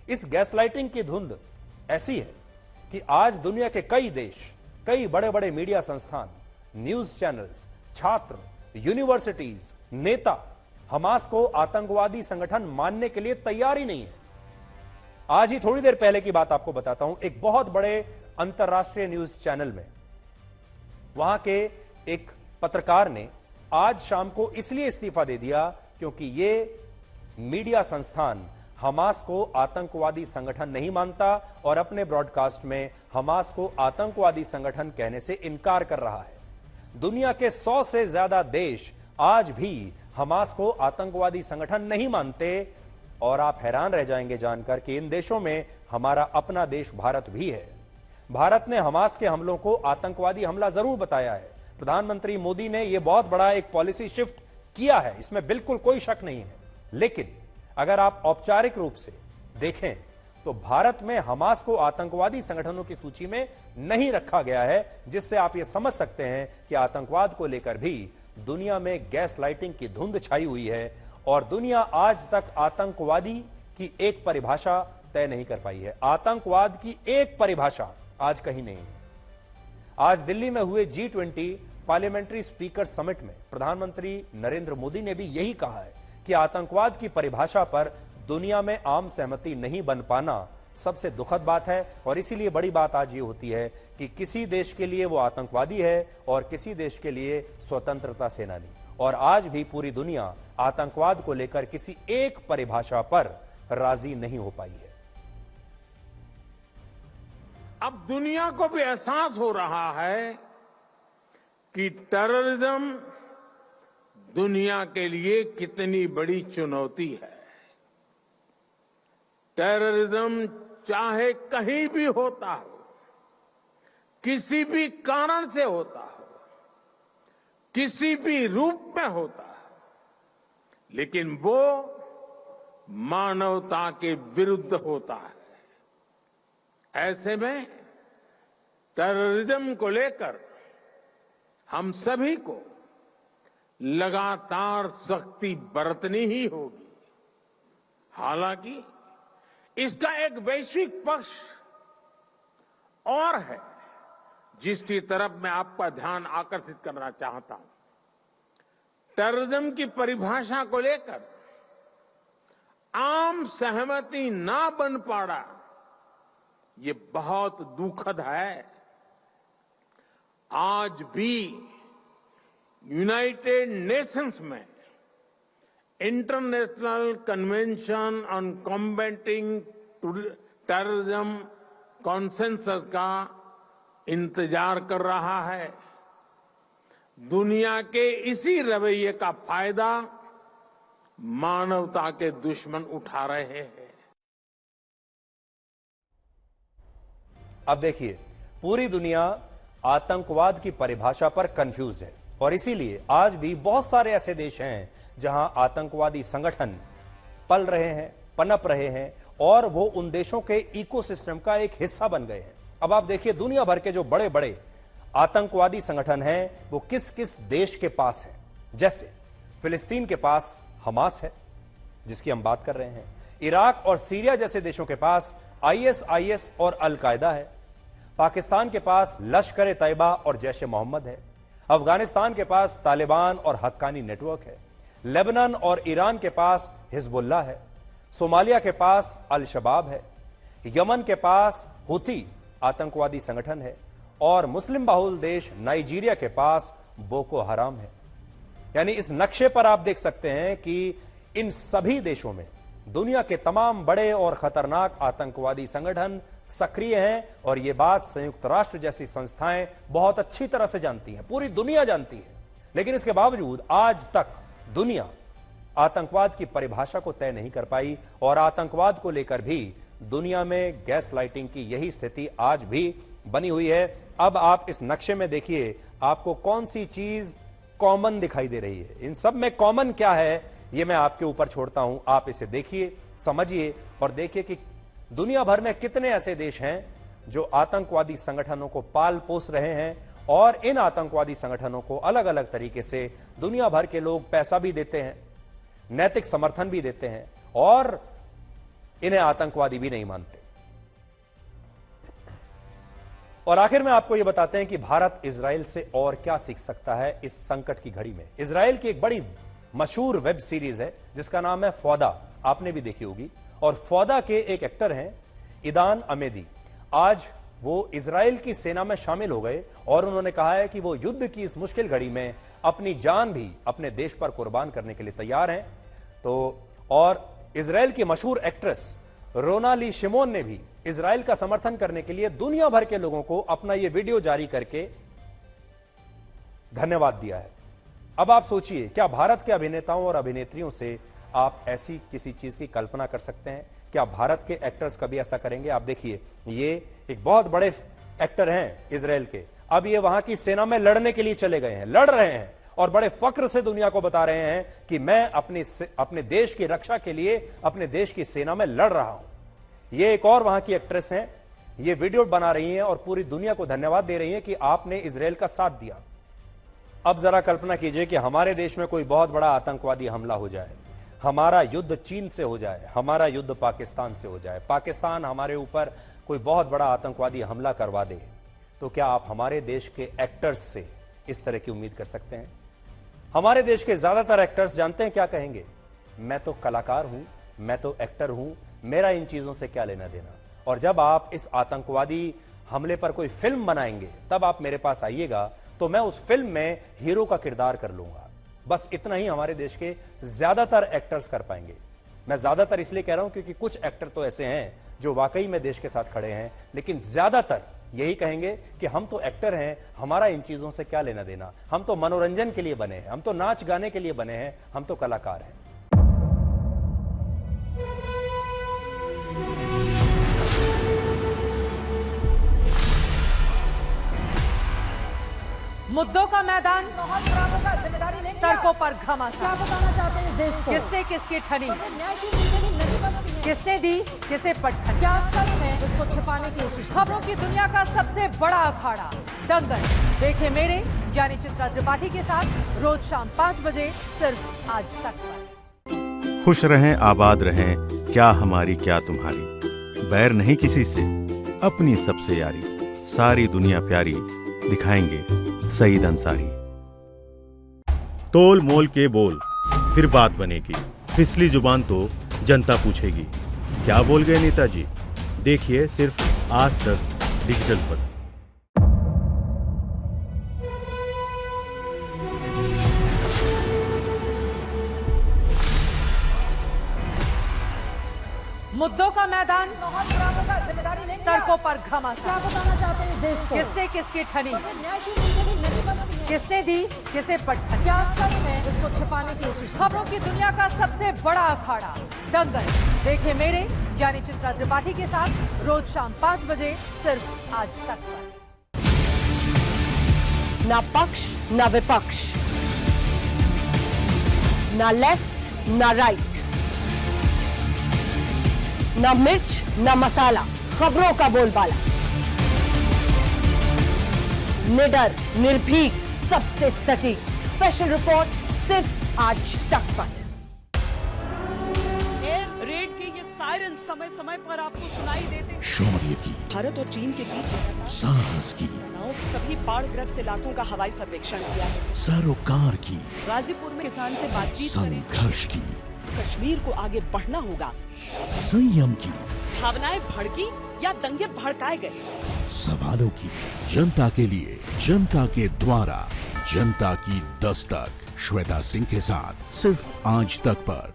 इस गैसलाइटिंग की धुंध ऐसी है कि आज दुनिया के कई देश, कई बड़े बड़े मीडिया संस्थान, न्यूज चैनल्स, छात्र, यूनिवर्सिटीज, नेता हमास को आतंकवादी संगठन मानने के लिए तैयार ही नहीं है। आज ही थोड़ी देर पहले की बात आपको बताता हूं, एक बहुत बड़े अंतरराष्ट्रीय न्यूज चैनल में वहां के एक पत्रकार ने आज शाम को इसलिए इस्तीफा दे दिया क्योंकि ये मीडिया संस्थान हमास को आतंकवादी संगठन नहीं मानता और अपने ब्रॉडकास्ट में हमास को आतंकवादी संगठन कहने से इनकार कर रहा है। दुनिया के 100 से ज्यादा देश आज भी हमास को आतंकवादी संगठन नहीं मानते और आप हैरान रह जाएंगे जानकर कि इन देशों में हमारा अपना देश भारत भी है। भारत ने हमास के हमलों को आतंकवादी हमला जरूर बताया है। प्रधानमंत्री मोदी ने यह बहुत बड़ा एक पॉलिसी शिफ्ट किया है, इसमें बिल्कुल कोई शक नहीं है। लेकिन अगर आप औपचारिक रूप से देखें तो भारत में हमास को आतंकवादी संगठनों की सूची में नहीं रखा गया है, जिससे आप यह समझ सकते हैं कि आतंकवाद को लेकर भी दुनिया में गैस लाइटिंग की धुंध छाई हुई है और दुनिया आज तक आतंकवादी की एक परिभाषा तय नहीं कर पाई है। आतंकवाद की एक परिभाषा आज कहीं नहीं है। आज दिल्ली में हुए G20 पार्लियामेंट्री स्पीकर समिट में प्रधानमंत्री नरेंद्र मोदी ने भी यही कहा है कि आतंकवाद की परिभाषा पर दुनिया में आम सहमति नहीं बन पाना सबसे दुखद बात है और इसीलिए बड़ी बात आज ये होती है कि किसी देश के लिए वो आतंकवादी है और किसी देश के लिए स्वतंत्रता सेनानी। और आज भी पूरी दुनिया आतंकवाद को लेकर किसी एक परिभाषा पर राजी नहीं हो पाई है। अब दुनिया को भी एहसास हो रहा है कि टेररिज्म दुनिया के लिए कितनी बड़ी चुनौती है। टेररिज्म चाहे कहीं भी होता हो, किसी भी कारण से होता हो, किसी भी रूप में होता है, लेकिन वो मानवता के विरुद्ध होता है। ऐसे में टेररिज्म को लेकर हम सभी को लगातार सख्ती बरतनी ही होगी। हालांकि इसका एक वैश्विक पक्ष और है जिसकी तरफ मैं आपका ध्यान आकर्षित करना चाहता हूं। टेररिज्म की परिभाषा को लेकर आम सहमति ना बन पाना ये बहुत दुखद है। आज भी यूनाइटेड नेशंस में international convention on combating terrorism consensus का इंतजार कर रहा है। दुनिया के इसी रवैये का फायदा मानवता के दुश्मन उठा रहे हैं। अब देखिए, पूरी दुनिया आतंकवाद की परिभाषा पर कंफ्यूज है और इसीलिए आज भी बहुत सारे ऐसे देश हैं जहां आतंकवादी संगठन पल रहे हैं, पनप रहे हैं और वो उन देशों के इकोसिस्टम का एक हिस्सा बन गए हैं। अब आप देखिए, दुनिया भर के जो बड़े बड़े आतंकवादी संगठन हैं वो किस किस देश के पास है। जैसे फिलिस्तीन के पास हमास है जिसकी हम बात कर रहे हैं। इराक और सीरिया जैसे देशों के पास ISIS और अल कायदा है। पाकिस्तान के पास लश्कर तैयबा और जैश ए मोहम्मद है। अफगानिस्तान के पास तालिबान और हक्कानी नेटवर्क है। लेबनान और ईरान के पास हिजबुल्लाह है। सोमालिया के पास अल शबाब है। यमन के पास हुती आतंकवादी संगठन है और मुस्लिम बहुल देश नाइजीरिया के पास बोको हराम है। यानी इस नक्शे पर आप देख सकते हैं कि इन सभी देशों में दुनिया के तमाम बड़े और खतरनाक आतंकवादी संगठन सक्रिय हैं और यह बात संयुक्त राष्ट्र जैसी संस्थाएं बहुत अच्छी तरह से जानती हैं, पूरी दुनिया जानती है। लेकिन इसके बावजूद आज तक दुनिया आतंकवाद की परिभाषा को तय नहीं कर पाई और आतंकवाद को लेकर भी दुनिया में गैस लाइटिंग की यही स्थिति आज भी बनी हुई है। अब आप इस नक्शे में देखिए, आपको कौन सी चीज कॉमन दिखाई दे रही है। इन सब में कॉमन क्या है ये मैं आपके ऊपर छोड़ता हूं। आप इसे देखिए, समझिए और देखिए कि दुनिया भर में कितने ऐसे देश हैं जो आतंकवादी संगठनों को पाल पोस रहे हैं और इन आतंकवादी संगठनों को अलग अलग तरीके से दुनिया भर के लोग पैसा भी देते हैं, नैतिक समर्थन भी देते हैं और इन्हें आतंकवादी भी नहीं मानते। और आखिर में आपको यह बताते हैं कि भारत इजराइल से और क्या सीख सकता है इस संकट की घड़ी में। इजराइल की एक बड़ी मशहूर वेब सीरीज है जिसका नाम है फौदा, आपने भी देखी होगी। और फौदा के एक एक्टर हैं ईदान अमेदी। आज वो इजराइल की सेना में शामिल हो गए और उन्होंने कहा है कि वो युद्ध की इस मुश्किल घड़ी में अपनी जान भी अपने देश पर कुर्बान करने के लिए तैयार हैं। तो और इजराइल की मशहूर एक्ट्रेस रोनाली शिमोन ने भी इजराइल का समर्थन करने के लिए दुनिया भर के लोगों को अपना यह वीडियो जारी करके धन्यवाद दिया है। अब आप सोचिए, क्या भारत के अभिनेताओं और अभिनेत्रियों से आप ऐसी किसी चीज की कल्पना कर सकते हैं? क्या भारत के एक्टर्स कभी ऐसा करेंगे? आप देखिए, ये एक बहुत बड़े एक्टर हैं इजराइल के, अब ये वहां की सेना में लड़ने के लिए चले गए हैं, लड़ रहे हैं और बड़े फक्र से दुनिया को बता रहे हैं कि मैं अपने देश की रक्षा के लिए अपने देश की सेना में लड़ रहा हूं। ये एक और वहां की एक्ट्रेस हैं, ये वीडियो बना रही हैं और पूरी दुनिया को धन्यवाद दे रही हैं कि आपने इजराइल का साथ दिया। अब जरा कल्पना कीजिए कि हमारे देश में कोई बहुत बड़ा आतंकवादी हमला हो जाए, हमारा युद्ध चीन से हो जाए, हमारा युद्ध पाकिस्तान से हो जाए, पाकिस्तान हमारे ऊपर कोई बहुत बड़ा आतंकवादी हमला करवा दे, तो क्या आप हमारे देश के एक्टर्स से इस तरह की उम्मीद कर सकते हैं? हमारे देश के ज्यादातर एक्टर्स जानते हैं क्या कहेंगे? मैं तो कलाकार हूं, मैं तो एक्टर हूं, मेरा इन चीजों से क्या लेना देना। और जब आप इस आतंकवादी हमले पर कोई फिल्म बनाएंगे तब आप मेरे पास आइएगा, तो मैं उस फिल्म में हीरो का किरदार कर लूंगा। बस इतना ही हमारे देश के ज्यादातर एक्टर्स कर पाएंगे। मैं ज्यादातर इसलिए कह रहा हूं क्योंकि कुछ एक्टर तो ऐसे हैं जो वाकई में देश के साथ खड़े हैं, लेकिन ज्यादातर यही कहेंगे कि हम तो एक्टर हैं, हमारा इन चीजों से क्या लेना देना, हम तो मनोरंजन के लिए बने हैं, हम तो नाच गाने के लिए बने हैं, हम तो कलाकार हैं। मुद्दों का मैदान, बहुत खराब होगा, जिम्मेदारी लेंगे तर्कों पर घमासान। क्या बताना चाहते हैं इस देश को? किससे किसकी ठनी, न्याय की नीति नहीं बनती है। किसने दी किसे पटखनी। क्या सच है जिसको छिपाने की कोशिश? खबरों की दुनिया का सबसे बड़ा अखाड़ा दंगल देखे मेरे यानी चित्रा त्रिपाठी के साथ रोज शाम 5 बजे सिर्फ आज तक पर। खुश रहें, आबाद रहें, क्या हमारी क्या तुम्हारी, बैर नहीं किसी से, अपनी सबसे यारी, सारी दुनिया प्यारी, दिखाएंगे सईद अंसारी। तोल मोल के बोल, फिर बात बनेगी, फिसली जुबान तो जनता पूछेगी, क्या बोल गए नेताजी? देखिए सिर्फ आज तक डिजिटल पर। मुद्दों का मैदान, बहुत खराब होगा, जिम्मेदारी लेंगे तर्कों पर क्या घमासान। बताना चाहते हैं इस देश को? किससे किसकी ठनी, न्याय की नीति नहीं बनती है। किसने दी किसे पटखनी। क्या सच है जिसको छिपाने की कोशिश? खबरों की दुनिया का सबसे बड़ा अखाड़ा दंगल देखे मेरे यानी चित्रा त्रिपाठी के साथ रोज शाम 5 बजे सिर्फ आज तक पर। ना पक्ष ना विपक्ष, ना लेफ्ट ना राइट, ना मिर्च ना मसाला, खबरों का बोलबाला, निडर निर्भीक सबसे सटीक स्पेशल रिपोर्ट सिर्फ आज तक पर। एयर रेड के ये सायरन समय समय पर आपको सुनाई देते हैं। शौर्य की, भारत और चीन के बीच साहस की, सेनाओं के सभी बाढ़ग्रस्त इलाकों का हवाई सर्वेक्षण किया है। सरोकार की, गाजीपुर में किसान से बातचीत करें। संघर्ष की, कश्मीर को आगे बढ़ना होगा। संयम की, भावनाएं भड़की या दंगे भड़काए गए, सवालों की, जनता के लिए, जनता के द्वारा, जनता की दस्तक। श्वेता सिंह के साथ सिर्फ आज तक पर।